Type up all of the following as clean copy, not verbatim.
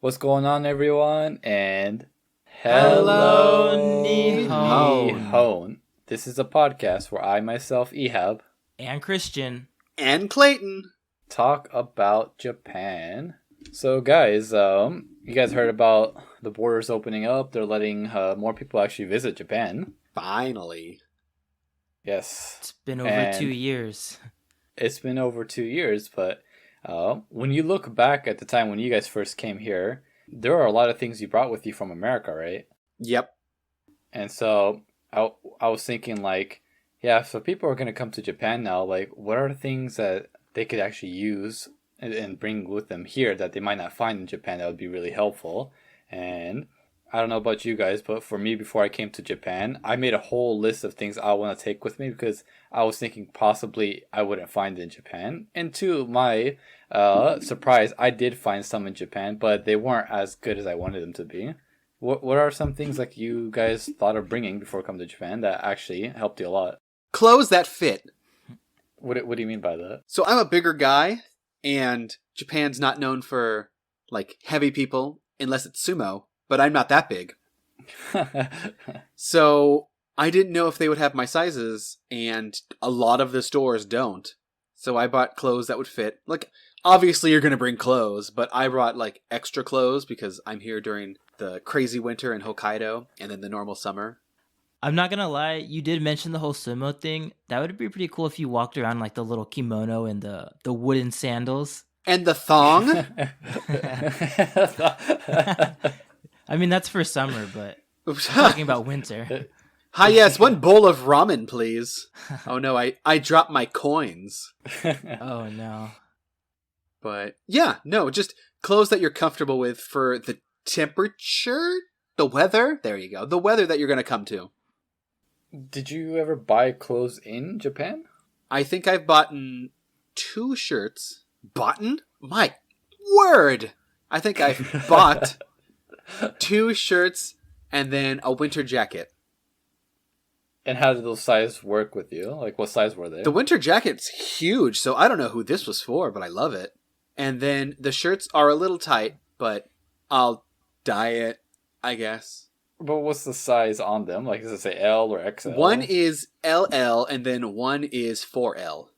What's going on, everyone? And Hello, Nihon. This is a podcast where I, myself, Ehab, and Christian, and Clayton talk about Japan. So, guys, you guys heard about the borders opening up? They're letting more people actually visit Japan. Finally. Yes. It's been over 2 years. It's been over 2 years, but when you look back at the time when you guys first came here, there are a lot of things you brought with you from America, right? Yep. And so I was thinking, like, yeah, so people are going to come to Japan now. Like, what are the things that they could actually use and bring with them here that they might not find in Japan that would be really helpful? And I don't know about you guys, but for me, before I came to Japan, I made a whole list of things I want to take with me because I was thinking possibly I wouldn't find it in Japan. And to my surprise, I did find some in Japan, but they weren't as good as I wanted them to be. What are some things like you guys thought of bringing before coming to Japan that actually helped you a lot? Clothes that fit. What do you mean by that? So I'm a bigger guy, and Japan's not known for, like, heavy people, unless it's sumo, but I'm not that big. So I didn't know if they would have my sizes, and a lot of the stores don't. So I bought clothes that would fit. Like, obviously you're going to bring clothes, but I brought, like, extra clothes because I'm here during the crazy winter in Hokkaido and then the normal summer. I'm not gonna lie, you did mention the whole sumo thing. That would be pretty cool if you walked around like the little kimono and the wooden sandals. And the thong? I mean, that's for summer, but I'm talking about winter. Hi, yes, one bowl of ramen, please. Oh no, I dropped my coins. Oh no. But yeah, no, just clothes that you're comfortable with for the temperature, the weather. There you go. The weather that you're going to come to. Did you ever buy clothes in Japan? I think I've bought 2 shirts. Boughten? My word! I think I've bought 2 shirts and then a winter jacket. And how did those sizes work with you? Like, what size were they? The winter jacket's huge, so I don't know who this was for, but I love it. And then the shirts are a little tight, but I'll dye it, I guess. But what's the size on them? Like, does it say L or XL? One is LL, and then one is 4L.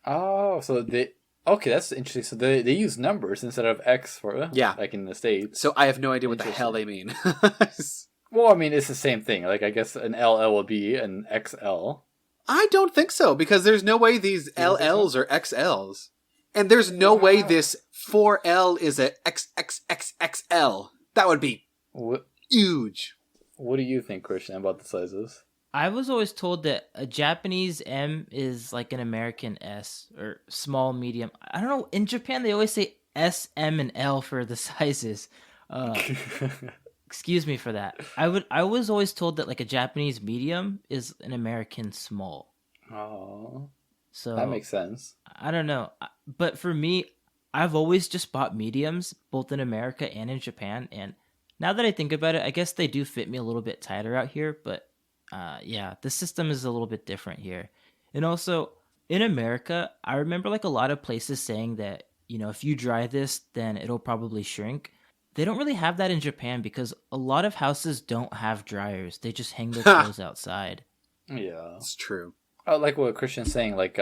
Oh, so they... Okay, that's interesting. So they use numbers instead of X for... Yeah. Like in the States. So I have no idea what the hell they mean. Well, I mean, it's the same thing. Like, I guess an LL will be an XL. I don't think so, because there's no way these LLs are XLs. And there's no way this 4L is a XXXXL. That would be huge. What do you think, Christian, about the sizes? I was always told that a Japanese M is like an American S, or small, medium. I don't know. In Japan, they always say S, M, and L for the sizes. Excuse me for that. I was always told that like a Japanese medium is an American small. Oh, so that makes sense. I don't know, but for me, I've always just bought mediums, both in America and in Japan. And now that I think about it, I guess they do fit me a little bit tighter out here. But yeah, the system is a little bit different here. And also in America, I remember like a lot of places saying that, you know, if you dry this, then it'll probably shrink. They don't really have that in Japan because a lot of houses don't have dryers. They just hang their clothes outside. Yeah, it's true. Like what Christian's saying, like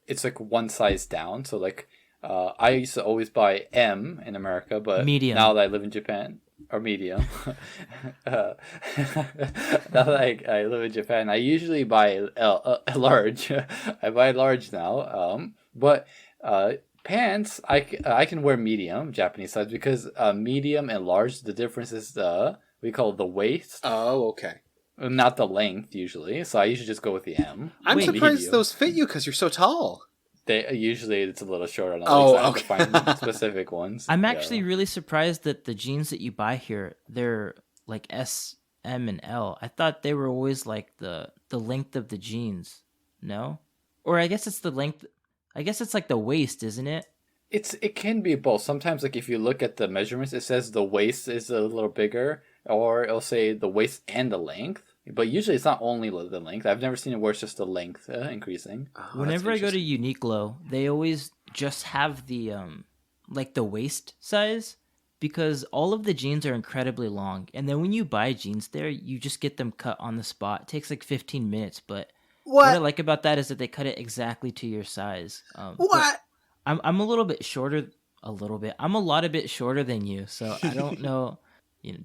it's like one size down. So like I used to always buy M in America, but medium. Now that I live in Japan, or medium, now that I live in Japan, I usually buy large. I buy large now, but pants I can wear medium Japanese size because medium and large, the difference is we call it the waist. Oh, okay. Not the length usually, so I usually just go with the M. I'm surprised medium. those fit you because you're so tall. They usually it's a little short on the legs. I have to find specific ones. I'm actually really surprised that the jeans that you buy here, they're like S, M, and L. I thought they were always like the length of the jeans. No? Or I guess it's the length. I guess it's like the waist, isn't it? It can be both. Sometimes, like if you look at the measurements, it says the waist is a little bigger, or it'll say the waist and the length. But usually it's not only the length. I've never seen it where it's just the length increasing. Oh, whenever I go to Uniqlo, they always just have the like the waist size, because all of the jeans are incredibly long, and then when you buy jeans there, you just get them cut on the spot. It takes like 15 minutes, but what I What? like about that is that they cut it exactly to your size. But What? I'm a little bit shorter, a little bit. I'm a lot a bit shorter than you, so I don't know.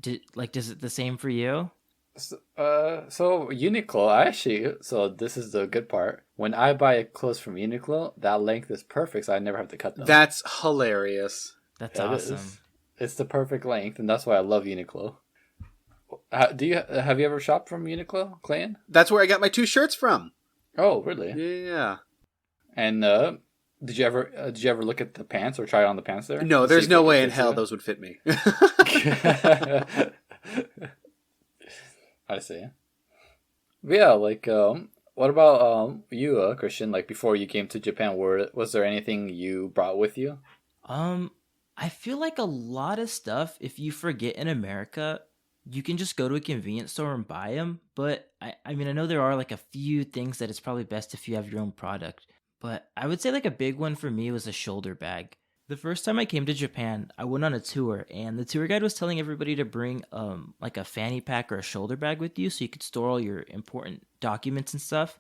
Does it the same for you? So Uniqlo, I actually, so this is the good part. When I buy clothes from Uniqlo, that length is perfect, so I never have to cut them. That's hilarious. That's Yeah, it awesome. is. It's the perfect length, and that's why I love Uniqlo. Have you ever shopped from Uniqlo, Clayton? That's where I got my 2 shirts from. Oh, really? Yeah. And did you ever look at the pants or try on the pants there? No, To see there's if no it way in fits hell you? those would fit me. I see. But yeah, like what about you, Christian? Like before you came to Japan, was there anything you brought with you? Um, I feel like a lot of stuff, if you forget in America, you can just go to a convenience store and buy them. But I mean, I know there are like a few things that it's probably best if you have your own product. But I would say like a big one for me was a shoulder bag. The first time I came to Japan, I went on a tour, and the tour guide was telling everybody to bring like a fanny pack or a shoulder bag with you so you could store all your important documents and stuff.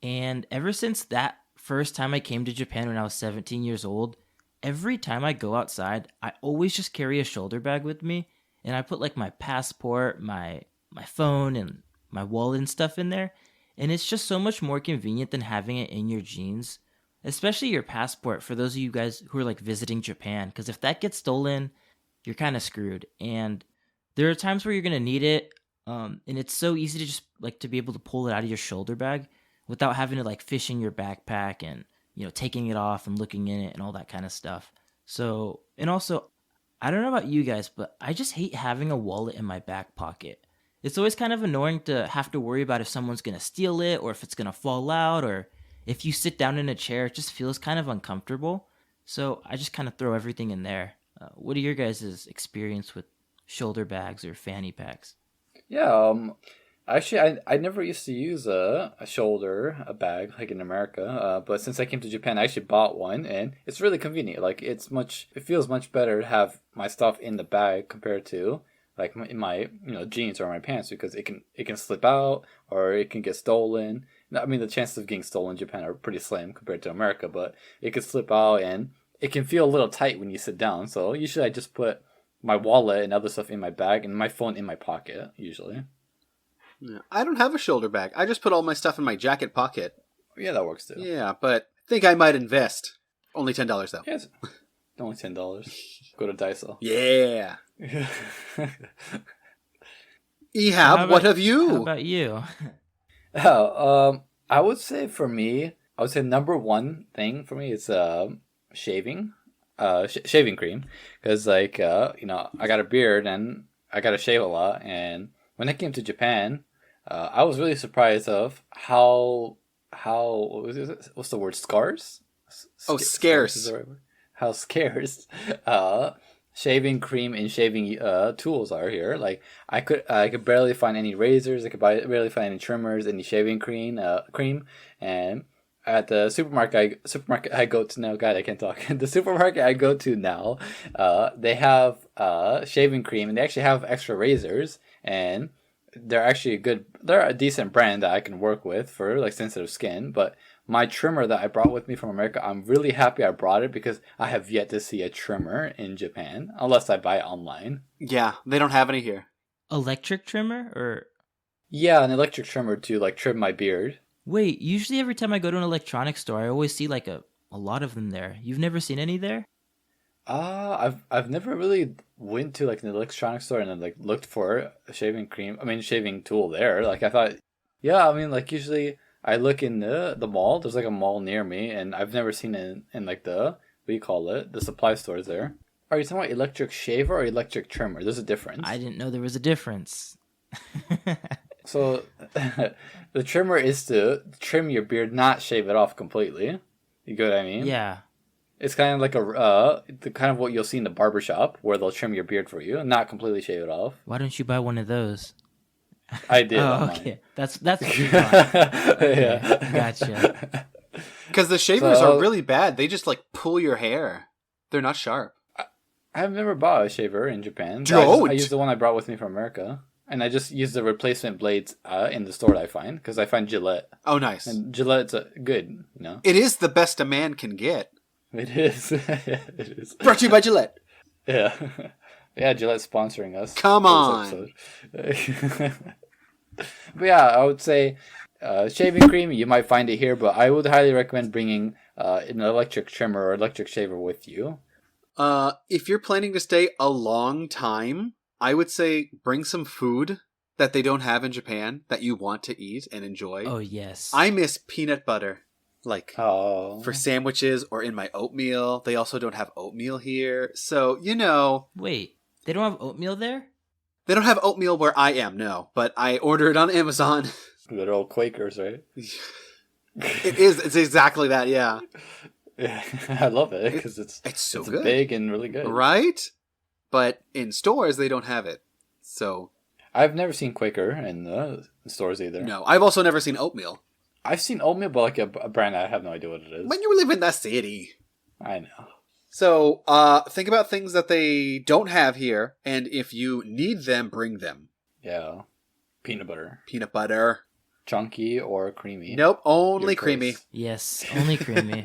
And ever since that first time I came to Japan when I was 17 years old, every time I go outside, I always just carry a shoulder bag with me, and I put like my passport, my phone, and my wallet and stuff in there. And it's just so much more convenient than having it in your jeans, especially your passport for those of you guys who are like visiting Japan, because if that gets stolen, you're kind of screwed. And there are times where you're gonna need it, and it's so easy to just like to be able to pull it out of your shoulder bag without having to like fish in your backpack and taking it off and looking in it and all that kind of stuff. So, and also, I don't know about you guys, but I just hate having a wallet in my back pocket. It's always kind of annoying to have to worry about if someone's gonna steal it or if it's gonna fall out, or if you sit down in a chair, it just feels kind of uncomfortable. So I just kind of throw everything in there. What are your guys' experience with shoulder bags or fanny packs? Yeah, actually, I never used to use a bag like in America. But since I came to Japan, I actually bought one, and it's really convenient. Like it feels much better to have my stuff in the bag compared to like in my jeans or my pants, because it can slip out or it can get stolen. I mean, the chances of getting stolen in Japan are pretty slim compared to America, but it could slip out and it can feel a little tight when you sit down. So usually I just put my wallet and other stuff in my bag and my phone in my pocket usually. Yeah. I don't have a shoulder bag. I just put all my stuff in my jacket pocket. Yeah, that works too. Yeah, but I think I might invest. Only $10 though. Yes, only $10. Go to Daiso. Yeah. How Ehab, about- what have How you? about you? Oh, I would say for me, I would say number one thing for me is shaving, shaving cream, because like I got a beard and I got to shave a lot, and when I came to Japan, I was really surprised of how what was it? What's the word? Scarce? Oh, Scarce scarce. is the right word. How scarce shaving cream and shaving tools are here. Like I could barely find any razors. I could barely find any trimmers, any shaving cream, and at the supermarket I go to now. God, I can't talk. The supermarket I go to now, they have shaving cream, and they actually have extra razors, and they're a decent brand that I can work with for like sensitive skin. But my trimmer that I brought with me from America, I'm really happy I brought it, because I have yet to see a trimmer in Japan unless I buy it online. Yeah, they don't have any here. Electric trimmer or Yeah, an electric trimmer to like trim my beard. wait, usually every time I go to an electronics store, I always see like a lot of them there. You've never seen any there? I've never really went to like an electronics store and then like looked for a shaving tool there. Like I thought, yeah, I mean like usually I look in the mall. There's like a mall near me, and I've never seen it in like the what do you call it? The supply stores there. Are you talking about electric shaver or electric trimmer? There's a difference. I didn't know there was a difference. So the trimmer is to trim your beard, not shave it off completely. You get what I mean? Yeah. It's kind of like the kind of what you'll see in the barbershop where they'll trim your beard for you and not completely shave it off. Why don't you buy one of those? I did. Oh, on okay. mine. That's what you want. Yeah. Gotcha. Because the shavers So- are really bad. They just like pull your hair. They're not sharp. I've never bought a shaver in Japan. Don't! I use the one I brought with me from America. And I just use the replacement blades in the store that I find. Because I find Gillette. Oh, nice. And Gillette's good, you know? It is the best a man can get. It is. It is. Brought to you by Gillette. Yeah. Yeah, Gillette's sponsoring us. Come on. But yeah, I would say shaving cream, you might find it here, but I would highly recommend bringing an electric trimmer or electric shaver with you. If you're planning to stay a long time, I would say bring some food that they don't have in Japan that you want to eat and enjoy. Oh, yes. I miss peanut butter. Like, Oh. for sandwiches or in my oatmeal. They also don't have oatmeal here. So, you know, Wait, they don't have oatmeal there? they don't have oatmeal where I am, no. But I order it on Amazon. Good old Quakers, right? It's exactly that, yeah. Yeah, I love it because it's so it's good. big and really good. Right? But in stores, they don't have it. So, I've never seen Quaker in the stores either. no. I've also never seen oatmeal. I've seen oatmeal, but like a brand I have no idea what it is. When you live in the city. I know. So, think about things that they don't have here, and if you need them, bring them. Yeah, peanut butter, Peanut butter. chunky or creamy. Nope, only Your creamy. choice. Yes, only creamy.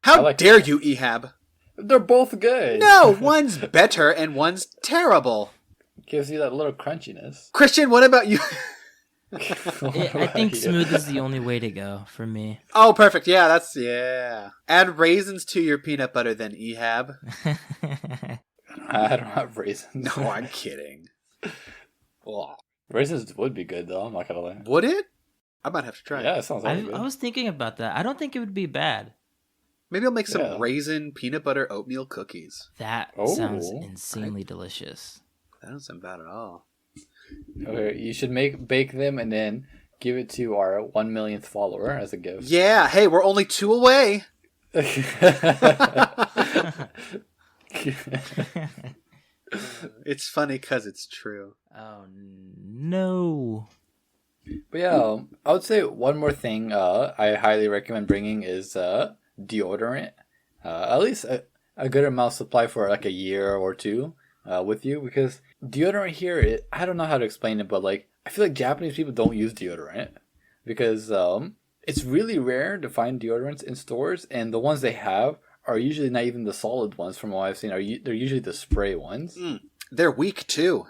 How I like dare you, Ehab? They're both good. No, one's better and one's terrible. Gives you that little crunchiness. Christian, what about you? I think smooth is the only way to go for me. Oh, perfect. Yeah, yeah. Add raisins to your peanut butter then, Ehab. I don't have raisins. No, I'm kidding. Oh. Raisins would be good though. I'm not gonna lie. Would it? I might have to try Yeah, it. it sounds really good. I was thinking about that. I don't think it would be bad. Maybe I'll make some Yeah. raisin peanut butter oatmeal cookies. That Oh. sounds insanely delicious. That doesn't sound bad at all. Okay, you should bake them and then give it to our 1 millionth follower as a gift. Yeah, hey, we're only 2 away. It's funny because it's true. Oh no. But yeah, I would say one more thing I highly recommend bringing is deodorant. At least a good amount of supply for like a year or two with you, because deodorant here, I don't know how to explain it, but like I feel like Japanese people don't use deodorant because it's really rare to find deodorants in stores, and the ones they have are usually not even the solid ones from what I've seen. They're usually the spray ones. They're weak too.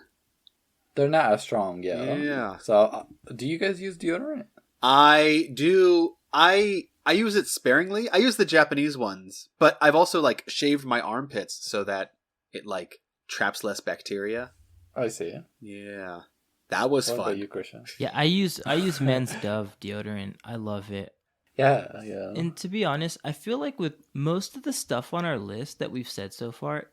They're not as strong, yeah. Yeah. So, do you guys use deodorant? I do. I use it sparingly. I use the Japanese ones, but I've also like shaved my armpits so that it like traps less bacteria. I see. Yeah, that was What fun. about you, Christian? Yeah, I use Men's Dove deodorant. I love it. Yeah. And to be honest, I feel like with most of the stuff on our list that we've said so far,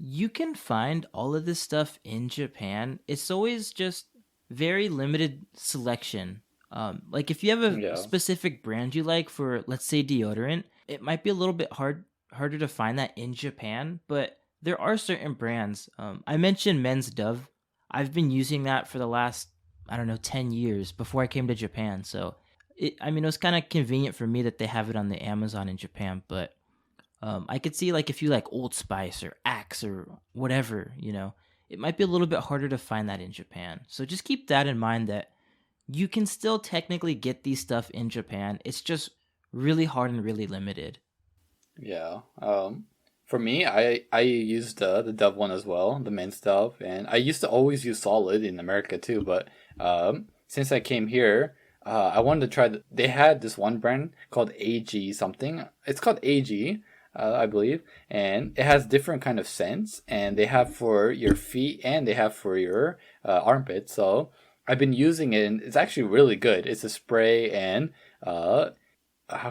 you can find all of this stuff in Japan. It's always just very limited selection. Like if you have a Yeah. specific brand you like for, let's say, deodorant, it might be a little bit harder to find that in Japan, but there are certain brands. I mentioned Men's Dove. I've been using that for the last, 10 years before I came to Japan. So, it was kind of convenient for me that they have it on the Amazon in Japan, but I could see like if you like Old Spice or Axe or whatever, it might be a little bit harder to find that in Japan. So just keep that in mind that you can still technically get these stuff in Japan. It's just really hard and really limited. Yeah. For me, I used the Dove one as well, the men's Dove, and I used to always use Solid in America too. But since I came here, I wanted to try. They had this one brand called AG something. It's called AG, I believe, and it has different kind of scents, and they have for your feet and they have for your armpits. So I've been using it, and it's actually really good. It's a spray, and how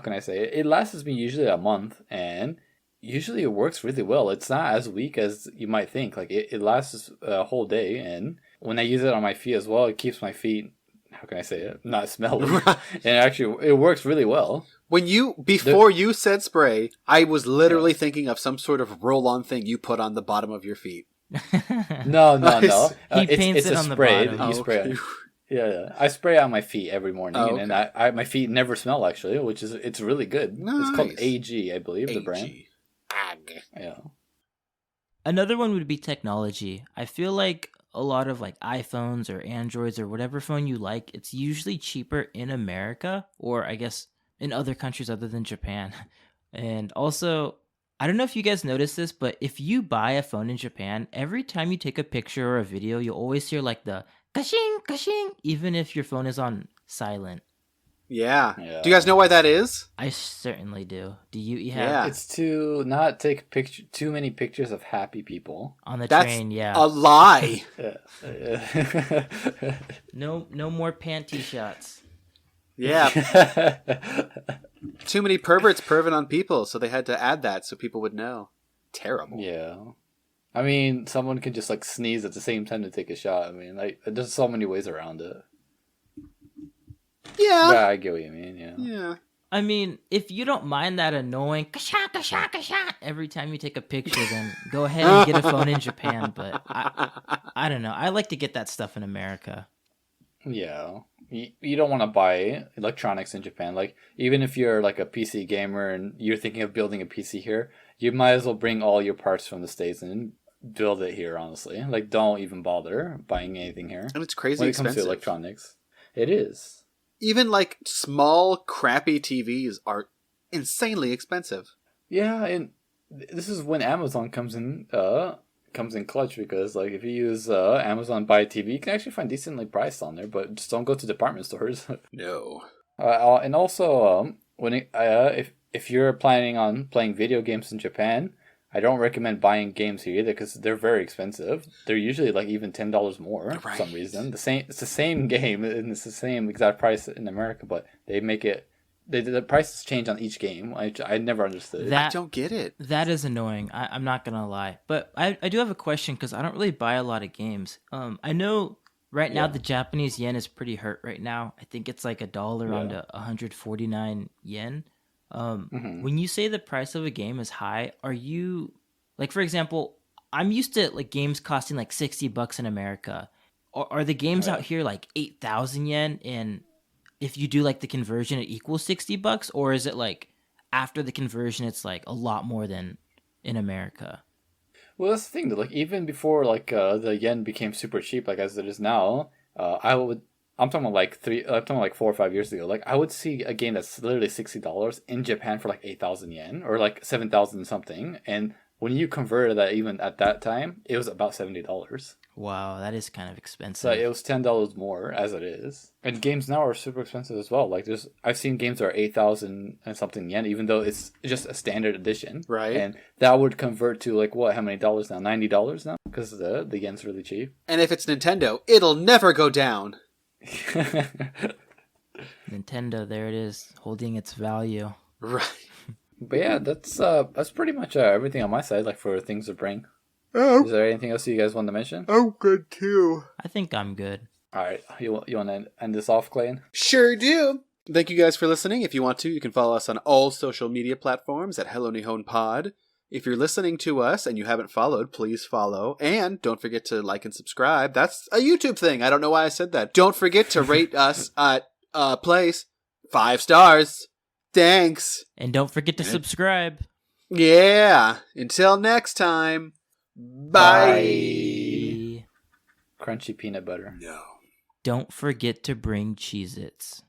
can I say it? It lasts me usually a month, and usually it works really well. It's not as weak as you might think. Like it lasts a whole day, and when I use it on my feet as well, it keeps my feet, how can I say it, not smelly. And actually, it works really well. Before you said spray, I was literally thinking of some sort of roll-on thing you put on the bottom of your feet. No. He paints it's it a on the spray bottom. that you Oh, spray okay. on. Yeah. I spray on my feet every morning, Oh, and I my feet never smell actually, it's really good. It's called Nice. AG, I believe, the brand. AG. Ag. Yeah. Another one would be technology. I feel like a lot of like iPhones or Androids or whatever phone you like, it's usually cheaper in America or I guess in other countries other than Japan. And also, I don't know if you guys noticed this, but if you buy a phone in Japan, every time you take a picture or a video, you'll always hear like the kashing, kashing, even if your phone is on silent. Yeah. Yeah. Do you guys know why that is? I certainly do. Do you, Ehab? Yeah. It's to not take too many pictures of happy people. On the That's train, yeah. a lie. Yeah. No more panty shots. Yeah. Too many perverts perving on people, so they had to add that so people would know. Terrible. Yeah. I mean, someone can just like sneeze at the same time to take a shot. I mean, like there's so many ways around it. Yeah. Yeah, I get what you mean. Yeah. Yeah. I mean, if you don't mind that annoying kasha kasha kasha every time you take a picture, then go ahead and get a phone in Japan. But I don't know. I like to get that stuff in America. Yeah. You don't want to buy electronics in Japan. Like, even if you're like a PC gamer and you're thinking of building a PC here, you might as well bring all your parts from the States and build it here, honestly. Like, don't even bother buying anything here. And it's crazy When it expensive. comes to electronics, it is. Even like small, crappy TVs are insanely expensive. Yeah, and this is when Amazon comes in clutch, because like if you use Amazon Buy TV, you can actually find decently priced on there, but just don't go to department stores. No. And also, if you're planning on playing video games in Japan, I don't recommend buying games here either because they're very expensive. They're usually like even $10 more for some reason. It's the same game and it's the same exact price in America, but they make it. The prices change on each game. I never understood. I don't get it. That is annoying. I'm not gonna lie, but I do have a question because I don't really buy a lot of games. I know right now the Japanese yen is pretty hurt right now. I think it's like $1 around 149 yen. When you say the price of a game is high, are you like, for example, I'm used to like games costing like $60 in America. Are the games out here like 8,000 yen? And if you do like the conversion, it equals $60, or is it like after the conversion, it's like a lot more than in America? Well, that's the thing. That like even before like the yen became super cheap, like as it is now, I'm talking about I'm talking like 4 or 5 years ago. Like I would see a game that's literally $60 in Japan for like 8,000 yen or like 7,000 something, and when you converted that, even at that time, it was about $70. Wow, that is kind of expensive. So it was $10 more as it is. And games now are super expensive as well. Like I've seen games that are 8,000 and something yen, even though it's just a standard edition. Right. And that would convert to like what? How many dollars now? $90 now because the yen's really cheap. And if it's Nintendo, it'll never go down. Nintendo, there it is, holding its value. Right. But yeah, that's pretty much everything on my side. Like for things to bring. Oh, Is there anything else you guys want to mention? I'm good too. I think I'm good. All right, you want to end this off, Clayton? Sure do. Thank you guys for listening. If you want to, you can follow us on all social media platforms at Hello Nihon Pod. If you're listening to us and you haven't followed, please follow. And don't forget to like and subscribe. That's a YouTube thing. I don't know why I said that. Don't forget to rate us at place 5 stars. Thanks. And don't forget to subscribe. Yeah. Until next time. Bye. Crunchy peanut butter. No. Don't forget to bring Cheez-Its.